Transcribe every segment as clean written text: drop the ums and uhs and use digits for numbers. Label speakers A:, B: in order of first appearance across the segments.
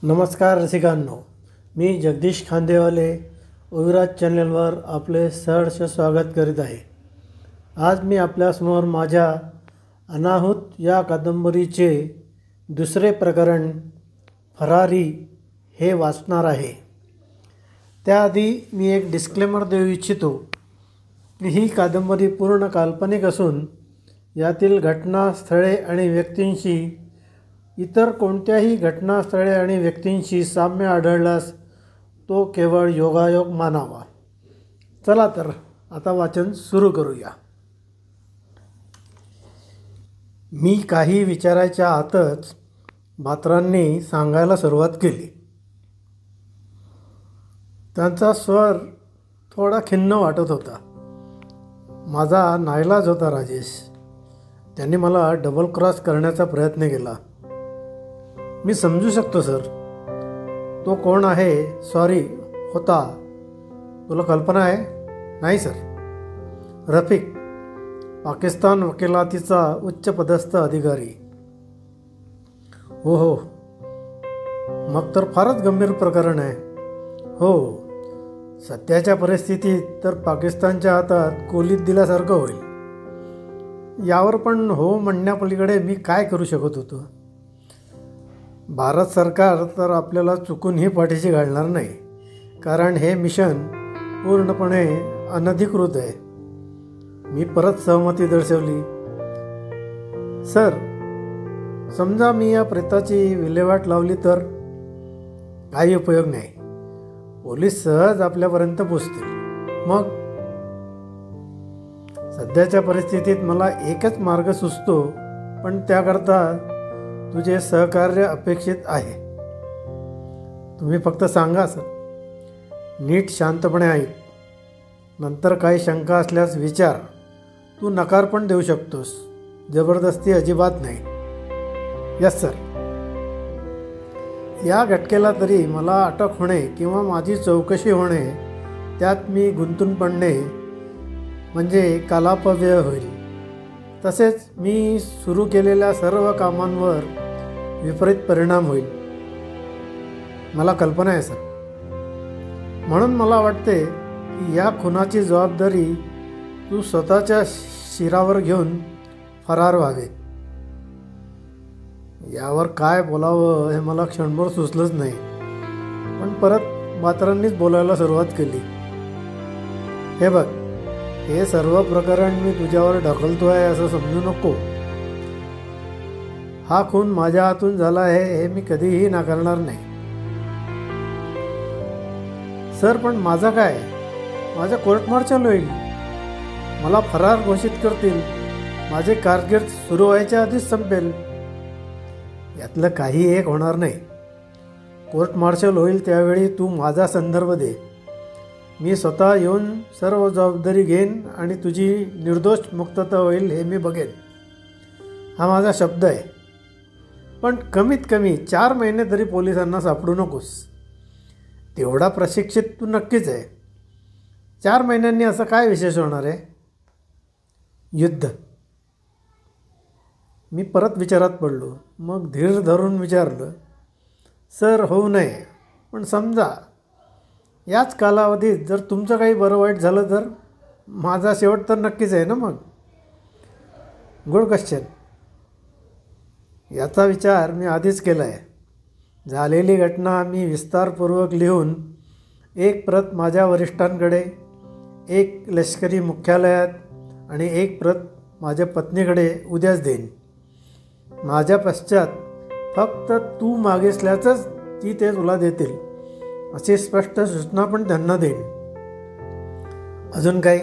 A: नमस्कार रसिकांनो, मी जगदीश खांदेवाले ओविराज चॅनलवर आपले सहर्ष स्वागत करीत आहे. आज मी आपल्यासमोर माझ्या अनाहूत या कादंबरीचे दुसरे प्रकरण फरारी हे वाचणार आहे. त्याआधी मी एक डिस्क्लेमर देऊ इच्छितो की ही कादंबरी पूर्ण काल्पनिक असून यातील घटना, स्थळे आणि व्यक्तींशी इतर कोणत्याही घटनास्थळे आणि व्यक्तींशी साम्य आढळल्यास तो केवळ योगायोग मानावा. चला तर आता वाचन सुरू करूया. मी काही विचारायच्या आतच म्हातारांनी सांगायला सुरुवात केली. त्यांचा स्वर थोडा खिन्न वाटत होता. माझा नाईलाज होता राजेश. त्यांनी मला डबल क्रॉस करण्याचा प्रयत्न केला. मी समजू शकतो सर. तो कोण आहे? सॉरी, होता. तुला कल्पना आहे? नाही सर. रफिक, पाकिस्तान वकिलातीचा उच्चपदस्थ अधिकारी. हो हो, मग तर फारच गंभीर प्रकरण आहे. हो, सध्याच्या परिस्थितीत तर पाकिस्तानच्या हातात कोलीत दिल्यासारखं होईल. यावर पण हो म्हणण्यापलीकडे मी काय करू शकत होतो? भारत सरकार तर आपल्याला चुकूनही पाठीशी घालणार नाही, कारण हे मिशन पूर्णपणे अनधिकृत आहे. मी परत सहमती दर्शवली. सर, समजा मी या प्रेताची विल्हेवाट लावली तर? काही उपयोग नाही. पोलीस सहज आपल्यापर्यंत पोचतील. मग सध्याच्या परिस्थितीत मला एकच मार्ग सुचतो, पण त्याकरता तुझे सहकार्य अपेक्षित आहे. तुम्ही फक्त सांगा सर. नीट शांतपणे ऐक. नंतर काही शंका असल्यास विचार. तू नकार पण देऊ शकतोस. जबरदस्ती अजिबात नाही. Yes sir. या घटकेला तरी मला अटक होणे किंवा माझी चौकशी होणे, त्यात मी गुंतून पडणे म्हणजे कालापव्यय होईल. तसेच मी सुरू केलेल्या सर्व कामांवर विपरीत परिणाम होईल. मला कल्पना आहे सर. म्हणून मला वाटते की या खुनाची जबाबदारी तू स्वतःच्या शिरावर घेऊन फरार व्हावे. यावर काय बोलावं हे मला क्षणभर सुचलंच नाही. पण परत म्हातारांनीच बोलायला सुरुवात केली. हे बघ, हे सर्व प्रकरण मी तुझ्यावर ढकलतो आहे असं समजू नको. हा खून माझ्या हातून झाला आहे हे मी कधीही नाकारणार नाही. सर, पण माझा काय? माझं कोर्ट मार्शल होईल. मला फरार घोषित करतील. माझे कारकीर्द सुरू व्हायच्या आधीच संपेल. यातलं काही एक होणार नाही. कोर्ट मार्शल होईल त्यावेळी तू माझा संदर्भ दे. मी स्वतः येऊन सर्व जबाबदारी घेईन आणि तुझी निर्दोष मुक्तता होईल हे मी बघेन. हा माझा शब्द आहे. पण कमीत कमी 4 महिने तरी पोलिसांना सापडू नकोस. तेवढा प्रशिक्षित तू नक्कीच आहे. 4 महिन्यांनी असं काय विशेष होणार आहे? युद्ध. मी परत विचारात पडलो. मग धीर धरून विचारलं. सर, होऊ नये, पण समजा याच कालावधीत जर तुमचं काही बरं वाईट झालं तर? माझा शेवट तर नक्कीच आहे ना मग. Good question. याचा विचार मी आधीच केला आहे. झालेली घटना मी विस्तारपूर्वक लिहून एक प्रत माझ्या वरिष्ठांकडे, एक लष्करी मुख्यालयात आणि एक प्रत माझ्या पत्नीकडे उद्याच देईन. माझ्या पश्चात फक्त तू मागितल्याचंच ती ते तुला देतील अशी स्पष्ट सूचना पण त्यांना देईन. अजून काही?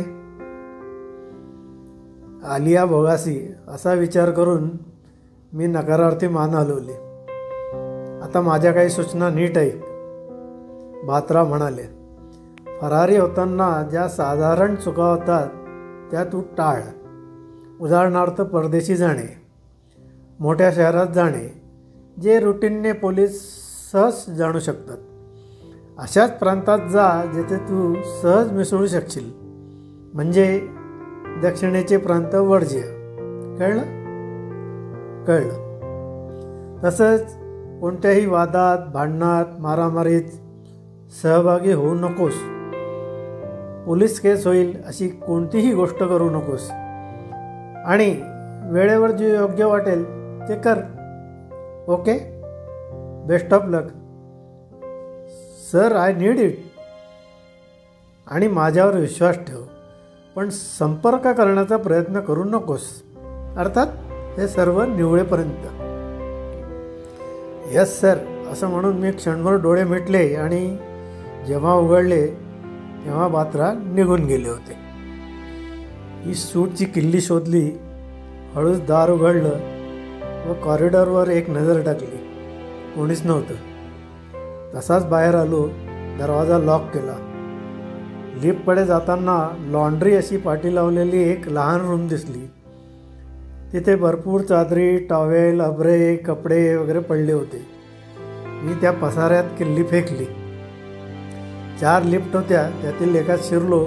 A: आलिया भोगासी असा विचार करून मी नकारार्थी मान हलवली. आता माझ्या काही सूचना नीट ऐक. भात्रा म्हणाले. फरारी होताना ज्या साधारण चुका होतात त्या तू टाळ. उदाहरणार्थ परदेशी जाणे, मोठ्या शहरात जाणे, जे रुटीनने पोलीस सहज जाणू शकतात. अशाच प्रांतात जा जेथे तू सहज मिसळू शकशील. म्हणजे दक्षिणेचे प्रांत वर्ज्य. कळलं? तसंच कोणत्याही वादात, भांडणात, मारामारीत सहभागी होऊ नकोस. पोलीस केस होईल अशी कोणतीही गोष्ट करू नकोस. आणि वेळेवर जे योग्य वाटेल ते कर. Okay, best of luck. Sir, I need it. आणि माझ्यावर विश्वास ठेव, पण संपर्क करण्याचा प्रयत्न करू नकोस. अर्थात हे सर्व निवळेपर्यंत. यस सर, असं म्हणून मी क्षणभर डोळे मिटले आणि जेव्हा उघडले तेव्हा बात्रा निघून गेले होते. ही सूटची किल्ली शोधली, हळूच दार उघडलं व कॉरिडॉरवर एक नजर टाकली. कोणीच नव्हतं. तसाच बाहेर आलो, दरवाजा लॉक केला. लिफ्टकडे जाताना लॉन्ड्री अशी पाटी लावलेली एक लहान रूम दिसली. तिथे भरपूर चादरी, टॉवेल, अभरे, कपडे वगैरे पडले होते. मी त्या पसाऱ्यात किल्ली फेकली. 4 लिफ्ट होत्या, त्यातील एकात शिरलो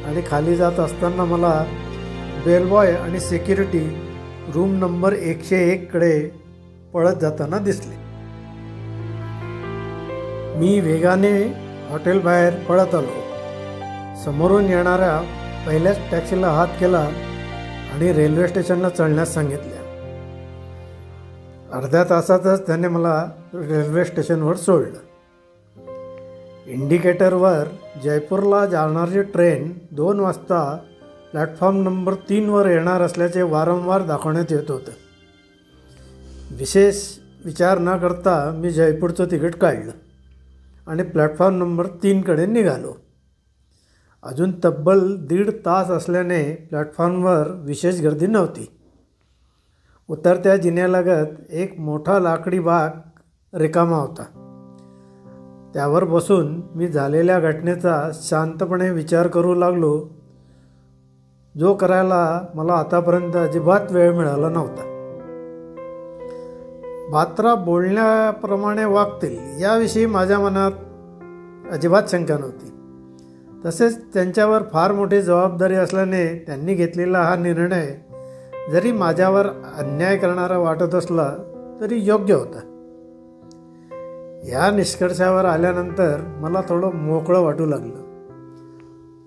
A: आणि खाली जात असताना मला बेलबॉय आणि सिक्युरिटी रूम नंबर 101 कडे पळत जाताना दिसले. मी वेगाने हॉटेलबाहेर पळत आलो. समोरून येणाऱ्या पहिल्याच टॅक्सीला हात केला आणि रेल्वे स्टेशनला चढण्यास सांगितले. अर्ध्या तासातच त्याने मला रेल्वे स्टेशनवर सोडलं. इंडिकेटरवर जयपूरला जाणारी ट्रेन 2 वाजता प्लॅटफॉर्म नंबर 3वर येणार असल्याचे वारंवार दाखवण्यात येत होतं. विशेष विचार न करता मी जयपूरचं तिकीट काढलं आणि प्लॅटफॉर्म नंबर 3कडे निघालो. अजून तब्बल 1.5 तास असल्याने प्लॅटफॉर्मवर विशेष गर्दी नव्हती. उतरत्या जिन्यालगत एक मोठा लाकडी बाक रिकामा होता. त्यावर बसून मी झालेल्या घटनेचा शांतपणे विचार करू लागलो, जो करायला मला आतापर्यंत अजिबात वेळ मिळाला नव्हता. बात्रा बोलण्याप्रमाणे वागतील याविषयी माझ्या मनात अजिबात शंका नव्हती. तसेच त्यांच्यावर फार मोठी जबाबदारी असल्याने त्यांनी घेतलेला हा निर्णय जरी माझ्यावर अन्याय करणारा वाटत असला तरी योग्य होता. या निष्कर्षावर आल्यानंतर मला थोडं मोकळं वाटू लागलं.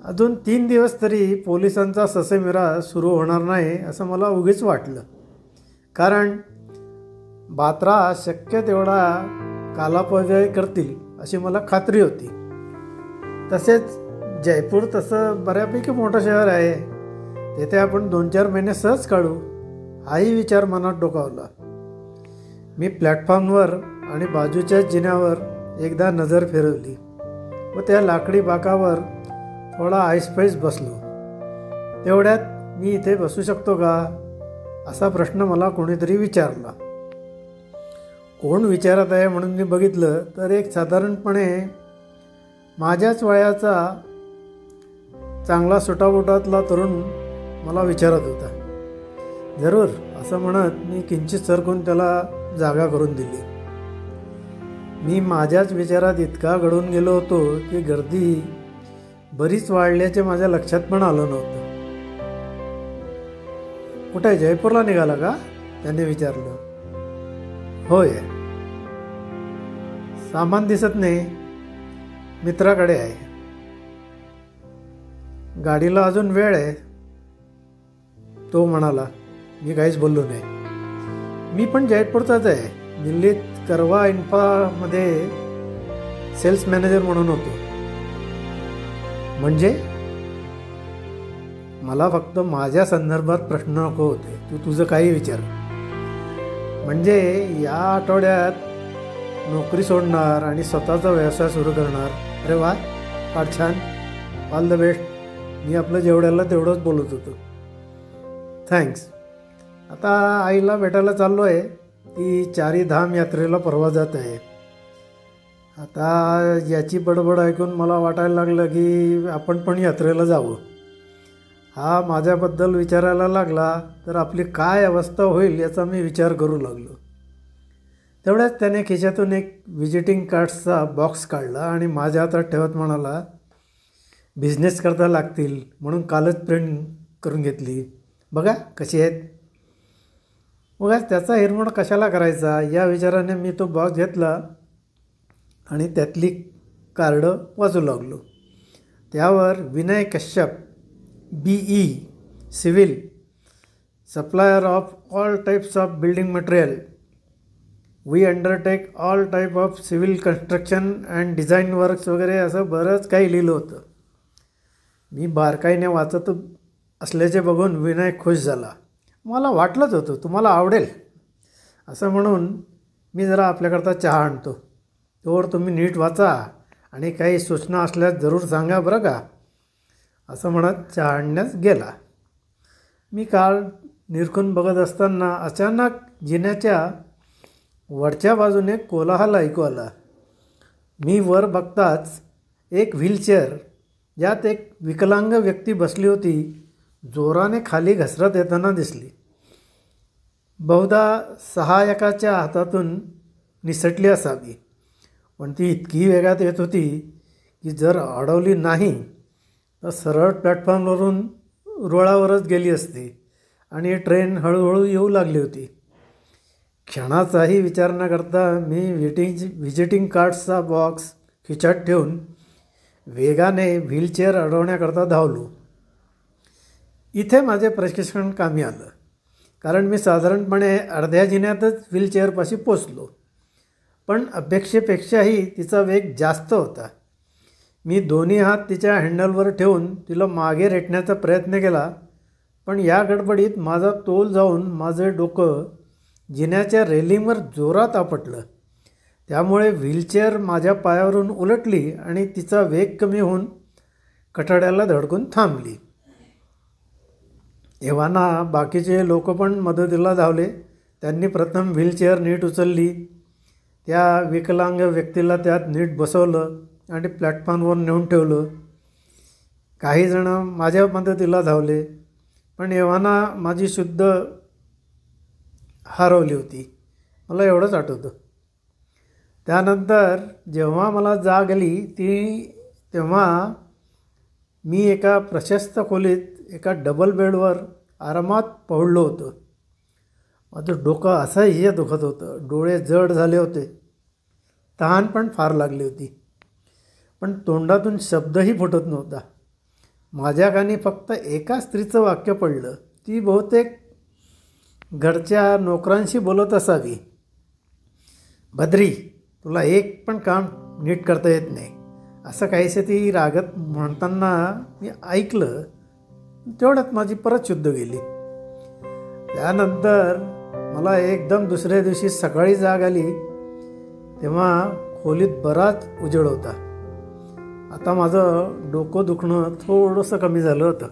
A: अजून 3 दिवस तरी पोलिसांचा ससेमिरा सुरू होणार नाही असं मला उगीच वाटलं. कारण बात्रा शक्य तेवढा कालापव्यय करतील अशी मला खात्री होती. तसेच जयपूर तसं बऱ्यापैकी मोठं शहर आहे, तेथे आपण 2-4 महिने सहज काढू हाही विचार मनात डोकावला. मी प्लॅटफॉर्मवर आणि बाजूच्या जिन्यावर एकदा नजर फिरवली व त्या लाकडी बाकावर थोडा आईसपैस बसलो. तेवढ्यात मी इथे बसू शकतो का असा प्रश्न मला कोणीतरी विचारला. कोण विचारत आहे म्हणून मी बघितलं तर एक साधारणपणे माझ्याच वयाचा चांगला सुटाबुटातला तरुण मला विचारत होता. जरूर असं म्हणत मी किंचित सरकून त्याला जागा करून दिली. मी माझ्याच विचारात इतका गढून गेलो होतो की गर्दी बरीच वाढल्याचे माझ्या लक्षात पण आलं नव्हतं. कुठे जयपूरला निघाला का त्याने विचारलं. होय. सामान दिसत नाही. मित्राकडे आहे. गाडीला अजून वेळ आहे तो म्हणाला. मी काहीच बोललो नाही. मी पण जयपूरचाच आहे. दिल्लीत करवा इन्फामध्ये सेल्स मॅनेजर म्हणून होतो. म्हणजे मला फक्त माझ्या संदर्भात प्रश्न नको होते. तू तुझं काही विचार. म्हणजे या आठवड्यात नोकरी सोडणार आणि स्वतःचा व्यवसाय सुरू करणार. अरे वा, फार छान. All the best. मी आपलं जेवढ्याला तेवढंच बोलत होतो. थँक्स. आता आईला भेटायला चाललो आहे. ती 4 धाम यात्रेला परवा जात आहे. आता याची बडबड ऐकून मला वाटायला लागलं की आपण पण यात्रेला जावं. हा माझ्याबद्दल विचारायला लागला तर आपली काय अवस्था होईल याचा मी विचार करू लागलो. तेवढ्याच त्याने खिशातून एक व्हिजिटिंग कार्ड्सचा बॉक्स काढला आणि माझ्या हातात ठेवत म्हणाला, बिझनेस करता लागतील म्हणून कालच प्रिंट करून घेतली. बघा कशी आहेत. उगाच त्याचा हिरमोड कशाला करायचा या विचाराने मी तो बॉक्स घेतला आणि त्यातली कार्डं वाचू लागलो. त्यावर Vinay Kashyap, BE civil, supplier of all types of building material, we undertake all type of civil construction and design works वगैरे असं बरंच काही लिहिलं होतं. मी बारकाईने वाचत असल्याचे बघून विनय खुश झाला. मला वाटलंच होतं तुम्हाला आवडेल असं म्हणून मी जरा आपल्याकरता चहा आणतो, तोवर तुम्ही नीट वाचा आणि काही सूचना असल्यास जरूर सांगा बरं का, असं म्हणत चहा आणण्यास गेला. मी काल निरखून बघत असताना अचानक जिन्याच्या वरच्या बाजूने कोलाहल ऐकू आला. मी वर बघताच एक व्हीलचेअर ज्यात एक विकलांग व्यक्ती बसली होती जोराने खाली घसरत येताना दिसली. बहुधा सहायकाच्या हातातून निसटली असावी, पण ती इतकी वेगात येत होती की जर अडवली नाही तर सरळ प्लॅटफॉर्मवरून रुळावरच गेली असती आणि ट्रेन हळूहळू येऊ लागली होती. क्षणाचाही विचार न करता मी व्हिजिटिंग कार्ड्सचा बॉक्स खिचात ठेवून वेगाने व्हीलचेअर अडवण्याकरता धावलो. इथे माझे प्रशिक्षण कामी आलं, कारण मी साधारणपणे अर्ध्या जिन्यातच व्हीलचेअरपाशी पोचलो. पण अपेक्षेपेक्षाही तिचा वेग जास्त होता. मी दोन्ही हात तिच्या हँडलवर ठेवून तिला मागे रेटण्याचा प्रयत्न केला, पण या गडबडीत माझा तोल जाऊन माझे डोकं जिन्याच्या रेलिंगवर जोरात आपटलं. त्यामुळे व्हीलचेअर माझ्या पायावरून उलटली आणि तिचा वेग कमी होऊन कठड्याला धडकून थांबली. एव्हाना बाकीचे लोक पण मदतीला धावले. त्यांनी प्रथम व्हीलचेअर नीट उचलली, त्या विकलांग व्यक्तीला त्यात नीट बसवलं आणि प्लॅटफॉर्मवर नेऊन ठेवलं. काही जण माझ्या मदतीला धावले, पण एव्हाना माझी शुद्ध हरवली होती. मला एवढंच आठवतं. त्यानंतर जेव्हा मला जाग आली तेव्हा मी एका प्रशस्त खोलीत एका डबल बेडवर आरामात पडलो होतो. माझं डोकं असह्य दुखत होतं, डोळे जड झाले होते, तहान पण फार लागली होती, पण तोंडातून शब्दही फुटत नव्हता. माझ्या कानी फक्त एका स्त्रीचं वाक्य पडलं. ती बहुतेक घरच्या नोकरांशी बोलत असावी. भद्री, तुला एक पण काम नीट करता येत नाही, असं काहीसे ती रागत म्हणताना मी ऐकलं. तेवढ्यात माझी परत शुद्ध गेली. त्यानंतर मला एकदम दुसऱ्या दिवशी सकाळी जाग आली तेव्हा खोलीत बराच उजेड होता. आता माझं डोकं दुखणं थोडंसं कमी झालं होतं.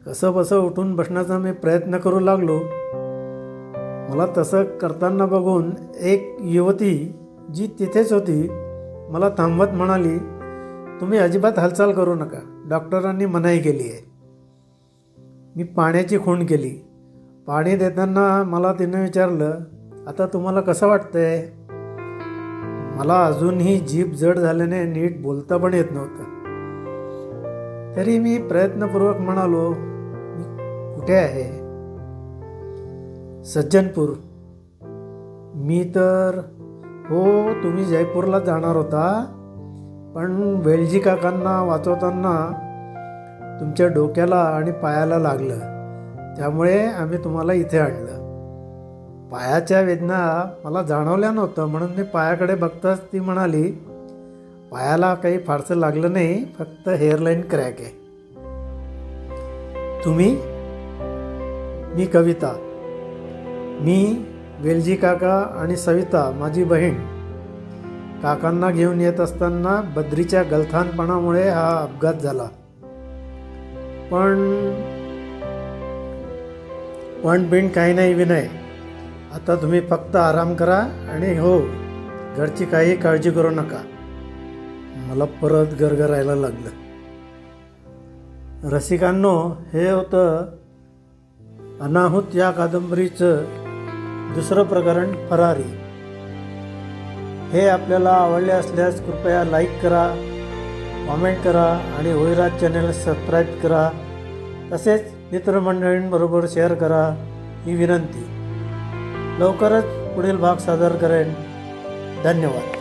A: कसं बसं उठून बसण्याचा मी प्रयत्न करू लागलो. मला तसं करताना बघून एक युवती जी तिथेच होती मला थांबवत म्हणाली, तुम्ही अजिबात हालचाल करू नका, डॉक्टरांनी मनाई केली आहे. मी पाण्याची खूण केली. पाणी देताना मला तिने विचारलं, आता तुम्हाला कसं वाटतंय? मला अजूनही जीभ जड झाल्याने नीट बोलता पण येत नव्हतं. तरी मी प्रयत्नपूर्वक म्हणालो, मी कुठे आहे? सज्जनपूर. मी तर हो, तुम्ही जयपूरला जाणार होता, पण वेलजी काकांना वाचवताना तुमच्या डोक्याला आणि पायाला लागलं, त्यामुळे आम्ही तुम्हाला इथे आणलं. पायाच्या वेदना मला जाणवल्या नव्हतं म्हणून मी पायाकडे बघताच ती म्हणाली, पायाला काही फारसं लागलं नाही, फक्त हेअरलाईन क्रॅक आहे. तुम्ही? मी कविता. मी, वेलजी काका आणि सविता माझी बहीण काकांना घेऊन येत असताना बद्रीच्या गलथानपणामुळे हा अपघात झाला. पण बिन काही नाही विनय, आता तुम्ही फक्त आराम करा आणि हो, घरची काही काळजी करू नका. मला परत गरगरायला लागलं. रसिकांनो, हे होतं अनाहूत या कादंबरीचं दुसरं प्रकरण, फरारी. हे आपल्याला आवडले असल्यास कृपया लाईक करा, कॉमेंट करा आणि होईराज चॅनल सबस्क्राईब करा. तसेच मित्रमंडळींबरोबर शेअर करा ही विनंती. लवकरच पुढील भाग सादर करेन. धन्यवाद.